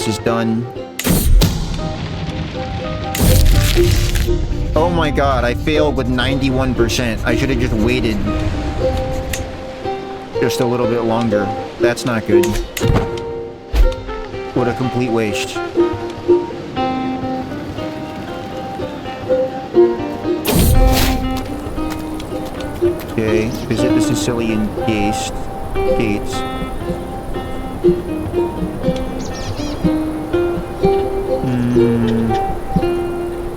this is done. Oh my god, I failed with 91%. I should have just waited just a little bit longer. That's not good. What a complete waste. Okay, visit the Sicilian gates.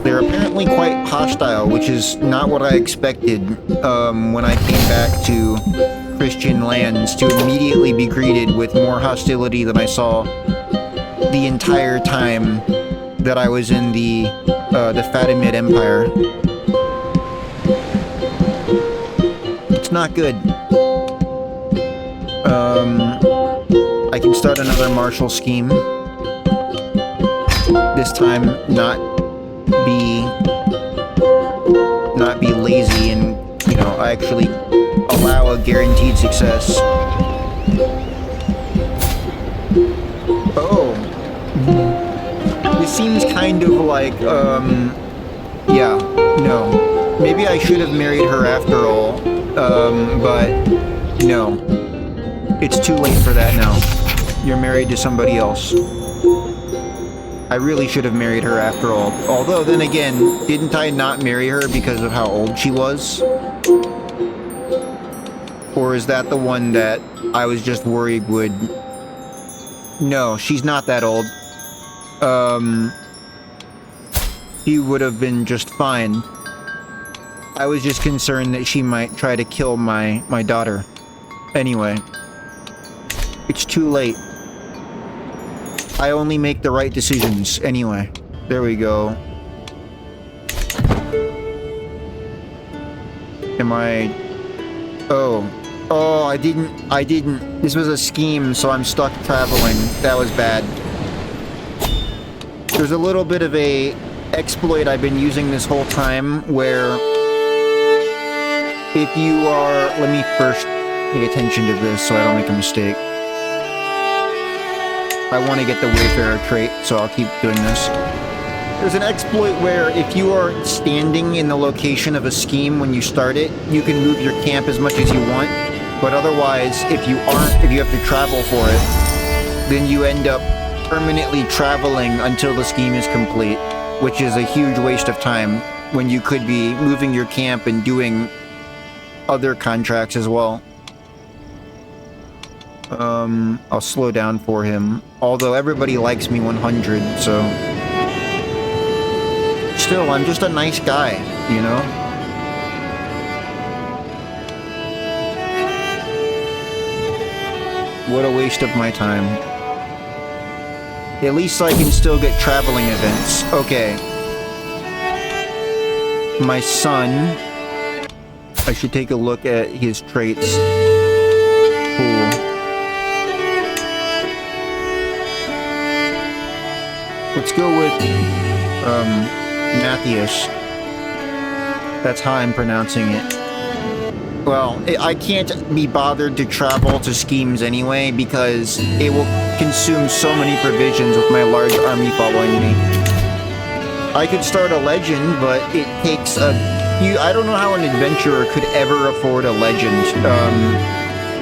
They're apparently quite hostile, which is not what I expected when I came back to Christian lands, to immediately be greeted with more hostility than I saw the entire time that I was in the Fatimid Empire. It's not good. I can start another martial scheme. This time, not be lazy and, you know, actually allow a guaranteed success. Oh. This seems kind of like, yeah, no. Maybe I should have married her after all, but no. It's too late for that now. You're married to somebody else. I really should have married her after all. Although, then again, didn't I not marry her because of how old she was? Or is that the one that I was just worried would... No, she's not that old. She would have been just fine. I was just concerned that she might try to kill my daughter. Anyway. It's too late. I only make the right decisions. Anyway. There we go. Am I... Oh. Oh, I didn't. This was a scheme, so I'm stuck traveling. That was bad. There's a little bit of a exploit I've been using this whole time, where if you are... Let me first pay attention to this so I don't make a mistake. I want to get the Wayfarer trait, so I'll keep doing this. There's an exploit where if you are standing in the location of a scheme when you start it, you can move your camp as much as you want. But otherwise, if you have to travel for it, then you end up permanently traveling until the scheme is complete, which is a huge waste of time when you could be moving your camp and doing other contracts as well. I'll slow down for him. Although everybody likes me 100, so... Still, I'm just a nice guy, you know? What a waste of my time. At least I can still get traveling events. Okay. My son... I should take a look at his traits. Cool. Let's go with, Matthias. That's how I'm pronouncing it. Well, I can't be bothered to travel to schemes anyway, because it will consume so many provisions with my large army following me. I could start a legend, but it takes a... I don't know how an adventurer could ever afford a legend.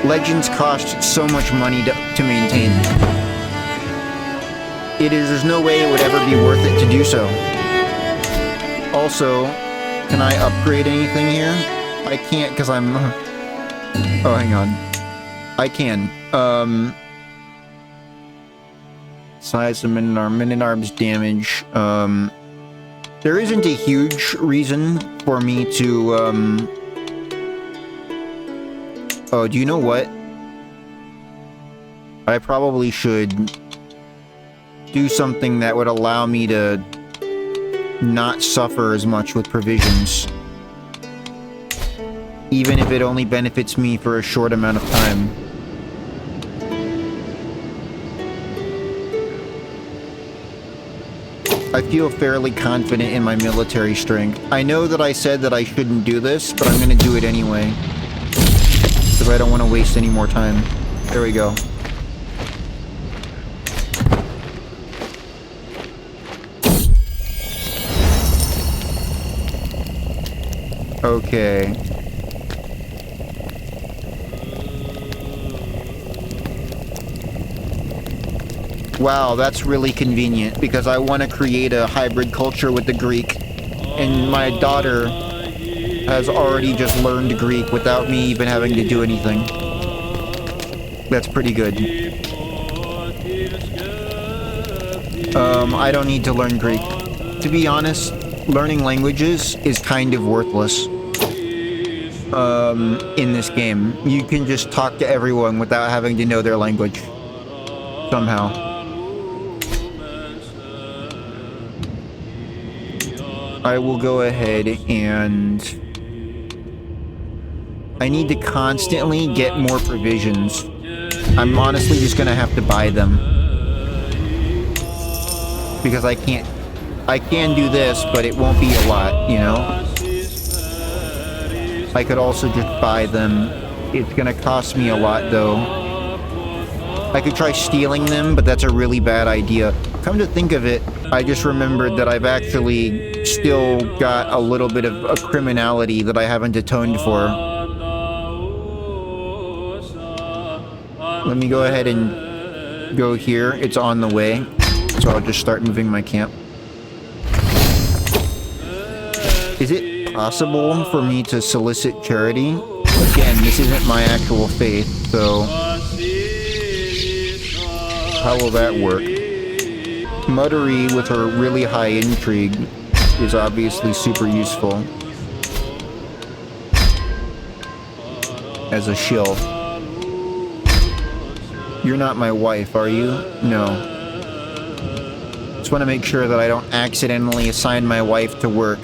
Legends cost so much money to maintain. There's no way it would ever be worth it to do so. Also, can I upgrade anything here? I can't because I'm... Oh, hang on. I can. Size of min-arms damage. There isn't a huge reason for me to, Oh, do you know what? I probably should do something that would allow me to not suffer as much with provisions. Even if it only benefits me for a short amount of time. I feel fairly confident in my military strength. I know that I said that I shouldn't do this, but I'm gonna do it anyway. Because I don't want to waste any more time. There we go. Okay. Wow, that's really convenient because I want to create a hybrid culture with the Greek. And my daughter has already just learned Greek without me even having to do anything. That's pretty good. I don't need to learn Greek. To be honest, learning languages is kind of worthless. In this game. You can just talk to everyone without having to know their language. Somehow. I will go ahead and... I need to constantly get more provisions. I'm honestly just gonna have to buy them. Because I can't... I can do this, but it won't be a lot, you know? I could also just buy them. It's gonna cost me a lot, though. I could try stealing them, but that's a really bad idea. Come to think of it, I just remembered that I've actually still got a little bit of a criminality that I haven't atoned for. Let me go ahead and go here. It's on the way. So I'll just start moving my camp. Is it possible for me to solicit charity? Again, this isn't my actual faith, so... how will that work? Muttery with her really high intrigue is obviously super useful. As a shill. You're not my wife, are you? No. Just want to make sure that I don't accidentally assign my wife to work.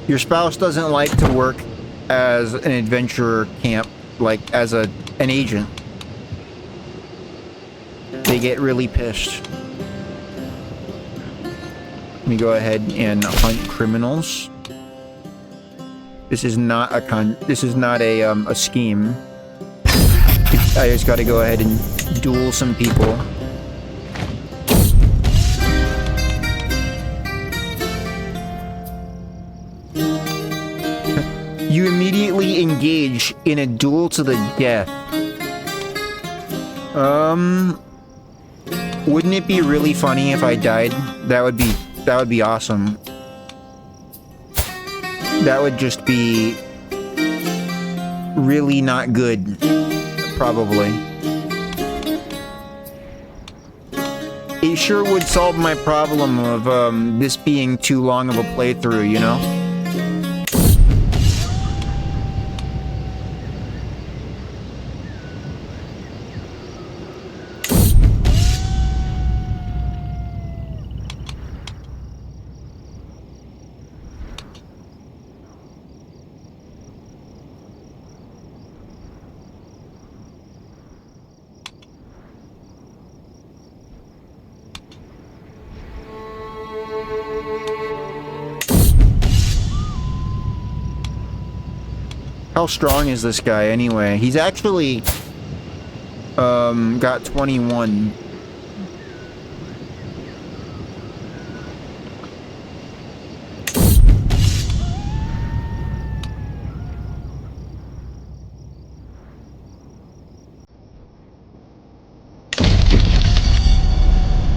Your spouse doesn't like to work as an adventurer camp, like as an agent. They get really pissed. Let me go ahead and hunt criminals. This is not a a scheme. I just got to go ahead and duel some people. You immediately engage in a duel to the death. Wouldn't it be really funny if I died? That would be awesome. That would just be really not good. Probably. It sure would solve my problem of this being too long of a playthrough, you know? How strong is this guy anyway? He's actually got 21.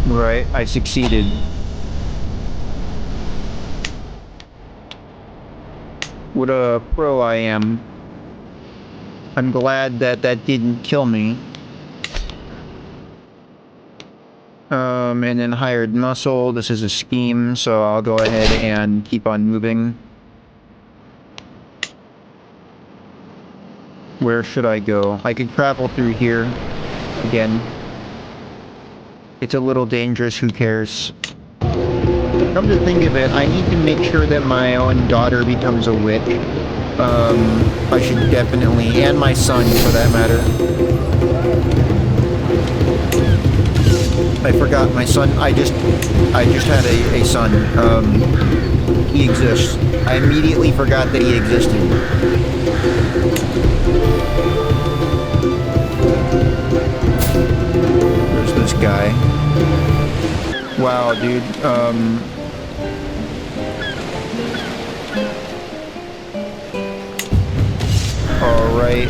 Right, I succeeded. What a pro I am. I'm glad that didn't kill me. And then hired muscle. This is a scheme, so I'll go ahead and keep on moving. Where should I go? I could travel through here. Again. It's a little dangerous, who cares? Come to think of it, I need to make sure that my own daughter becomes a witch. I should definitely, and my son for that matter. I forgot my son, I just had a son. He exists. I immediately forgot that he existed. There's this guy. Wow, dude, right.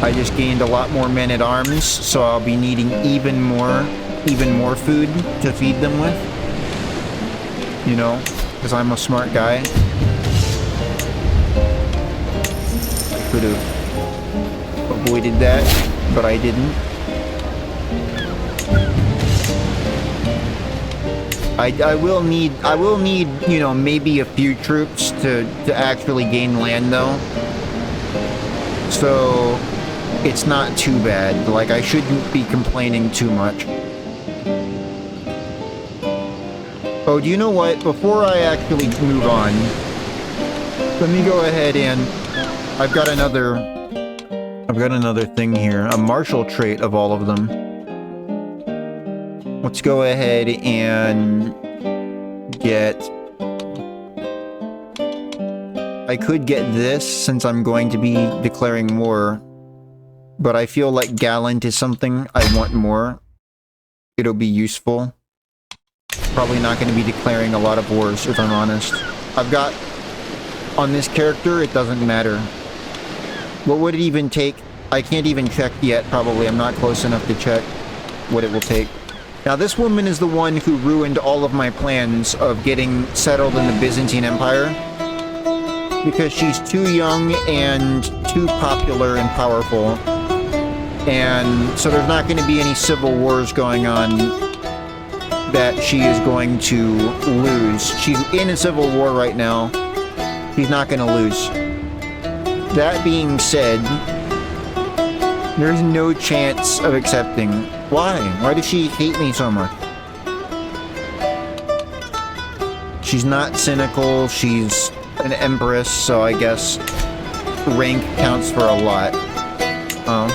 I just gained a lot more men-at-arms, so I'll be needing even more food to feed them with. You know, because I'm a smart guy. Could have avoided that, but I didn't. I will need, you know, maybe a few troops to actually gain land though. So it's not too bad. Like, I shouldn't be complaining too much. Oh, do you know what? Before I actually move on, let me go ahead and I've got another thing here, a martial trait of all of them. Let's go ahead and get... I could get this since I'm going to be declaring war, but I feel like Gallant is something I want more. It'll be useful. Probably not going to be declaring a lot of wars, if I'm honest. I've got... On this character, it doesn't matter. What would it even take? I can't even check yet, probably. I'm not close enough to check what it will take. Now, this woman is the one who ruined all of my plans of getting settled in the Byzantine Empire. Because she's too young and too popular and powerful. And so there's not going to be any civil wars going on that she is going to lose. She's in a civil war right now. She's not going to lose. That being said, there's no chance of accepting. Why? Why does she hate me so much? She's not cynical. She's an empress, so I guess rank counts for a lot. Oh.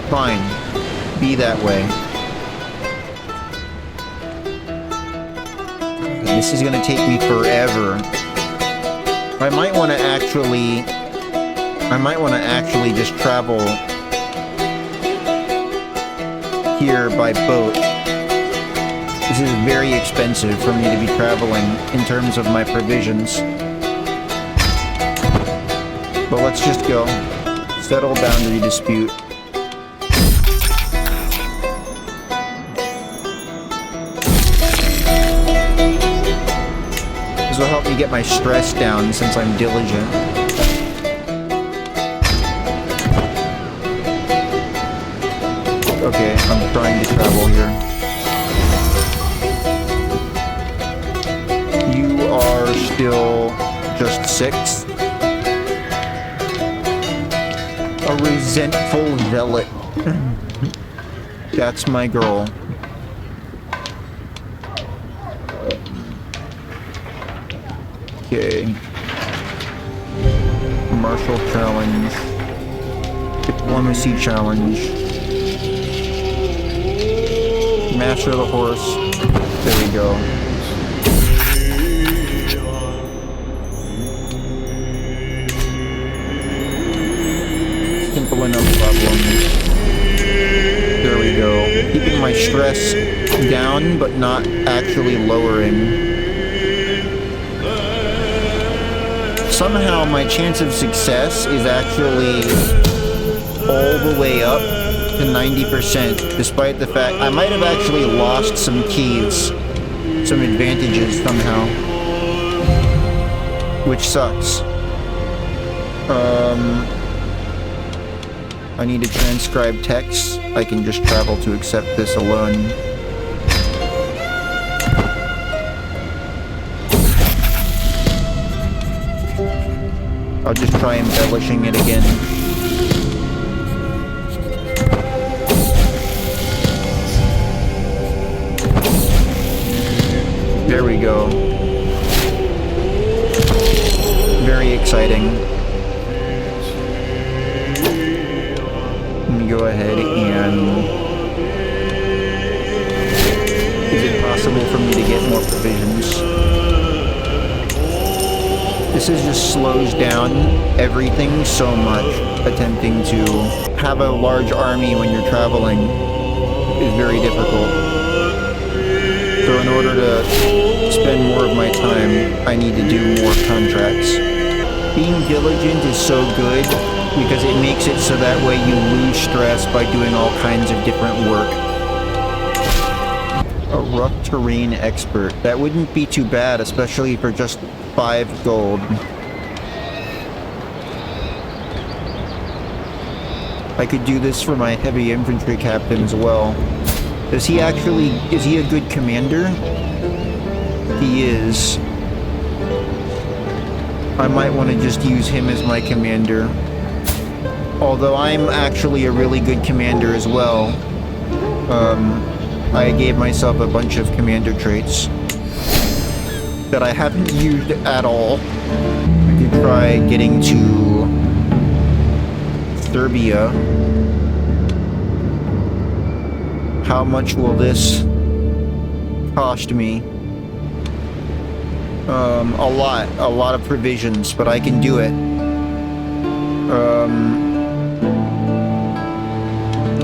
Fine. Be that way. This is gonna take me forever. I might want to actually just travel here by boat. This is very expensive for me to be traveling in terms of my provisions. But let's just go. Settle boundary dispute. This will help me get my stress down since I'm diligent. Okay, I'm trying to travel here. You are still just 6. A resentful zealot. That's my girl. Okay. Martial challenge. Diplomacy challenge. Master the horse. There we go. Simple enough problem. There we go. Keeping my stress down, but not actually lowering. Somehow my chance of success is actually all the way up to 90%, despite the fact I might have actually lost some keys, some advantages somehow, which sucks. I need to transcribe text. I can just travel to accept this alone. I'll just try embellishing it again. There we go. Very exciting. Let me go ahead and... Is it possible for me to get more provisions? This just slows down everything so much. Attempting to have a large army when you're traveling is very difficult. So in order to spend more of my time, I need to do more contracts. Being diligent is so good because it makes it so that way you lose stress by doing all kinds of different work. A rough terrain expert. That wouldn't be too bad, especially for just 5 gold. I could do this for my heavy infantry captain as well. Is he a good commander? He is. I might want to just use him as my commander. Although I'm actually a really good commander as well. I gave myself a bunch of commander traits that I haven't used at all. I could try getting to Serbia. How much will this cost me? A lot of provisions, but I can do it.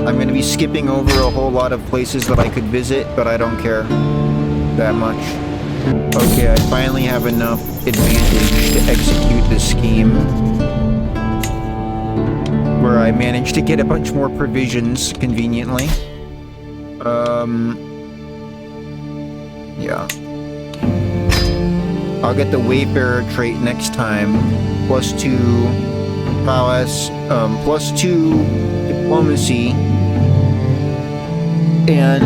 I'm going to be skipping over a whole lot of places that I could visit, but I don't care that much. Okay, I finally have enough advantage to execute this scheme where I managed to get a bunch more provisions conveniently. Yeah. I'll get the Wayfarer trait next time. +2 prowess, +2 diplomacy, and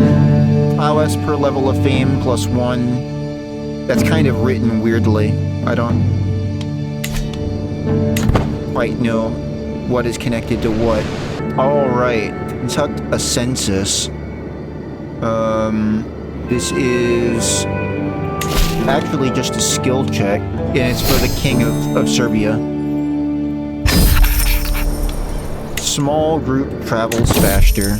prowess per level of fame +1. That's kind of written weirdly. I don't quite know what is connected to what. Alright, conduct a census. This is actually just a skill check, and it's for the king of Serbia. Small group travels faster.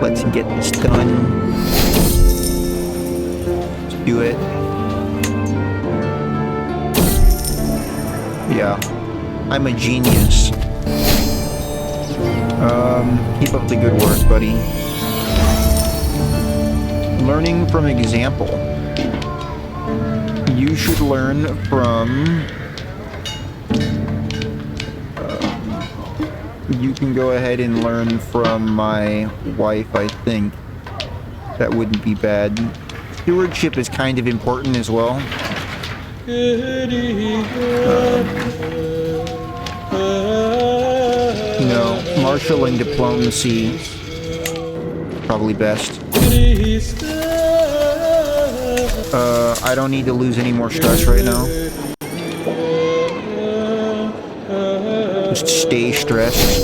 Let's get this done. Let's do it. Yeah, I'm a genius. Keep up the good work, buddy. Learning from example. You should learn from... you can go ahead and learn from my wife, I think. That wouldn't be bad. Stewardship is kind of important as well. No, martial and diplomacy. Probably best. I don't need to lose any more stress right now. Just stay stressed.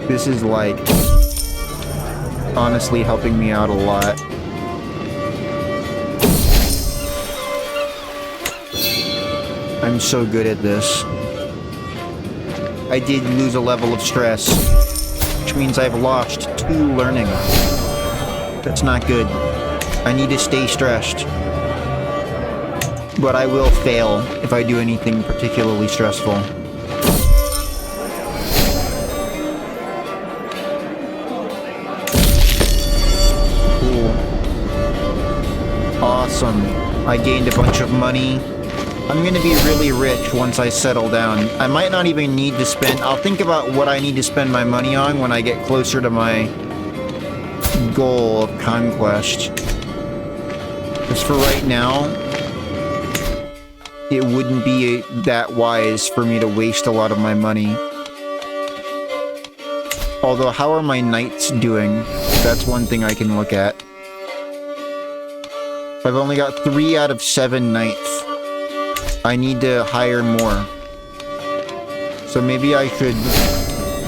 This is like honestly helping me out a lot. I'm so good at this. I did lose a level of stress, which means I've lost 2 learning. That's not good. I need to stay stressed. But I will fail if I do anything particularly stressful. Cool. Awesome. I gained a bunch of money. I'm gonna be really rich once I settle down. I might not even need to spend... I'll think about what I need to spend my money on when I get closer to my goal of conquest. Just for right now, it wouldn't be that wise for me to waste a lot of my money. Although, how are my knights doing? That's one thing I can look at. I've only got 3 out of 7 knights. I need to hire more. So maybe I should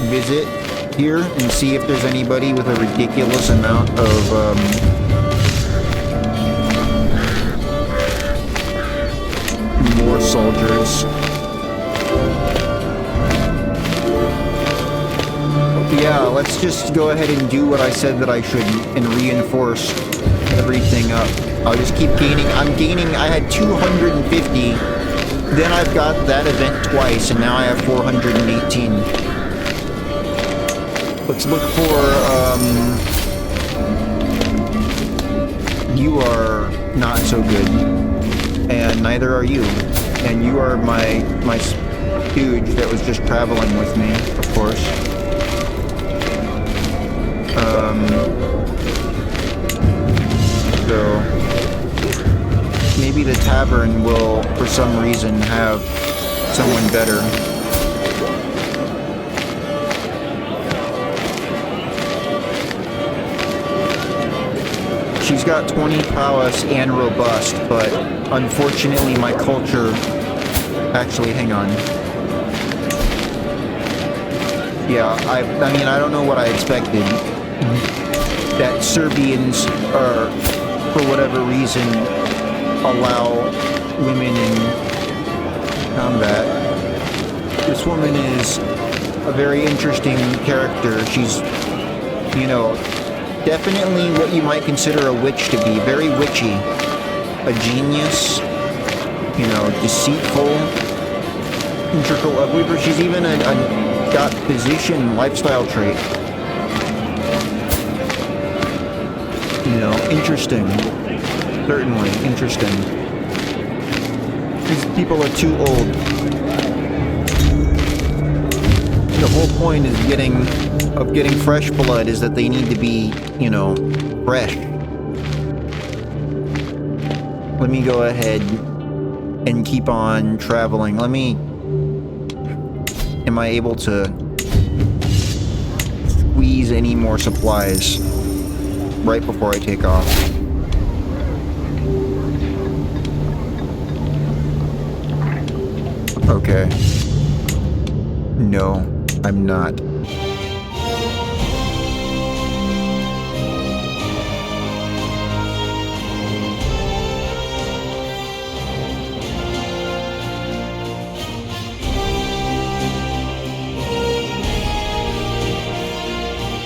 visit here and see if there's anybody with a ridiculous amount of more soldiers. Yeah, let's just go ahead and do what I said that I should and reinforce everything up. I'll just keep gaining. I had 250. Then I've got that event twice, and now I have 418. Let's look for, you are not so good. And neither are you. And you are my stooge that was just traveling with me, of course. So maybe the tavern will, for some reason, have someone better. She's got 20 prowess and robust, but unfortunately my culture... Actually, hang on. Yeah, I mean, I don't know what I expected. That Serbians are, for whatever reason, allow women in combat. This woman is a very interesting character. She's, you know, definitely what you might consider a witch to be. Very witchy. A genius. You know, deceitful. Integral. I believe she's even got position lifestyle trait. You know, interesting. Certainly, interesting. These people are too old. The whole point is getting fresh blood is that they need to be, you know, fresh. Let me go ahead and keep on traveling. Am I able to squeeze any more supplies right before I take off? Okay. No, I'm not.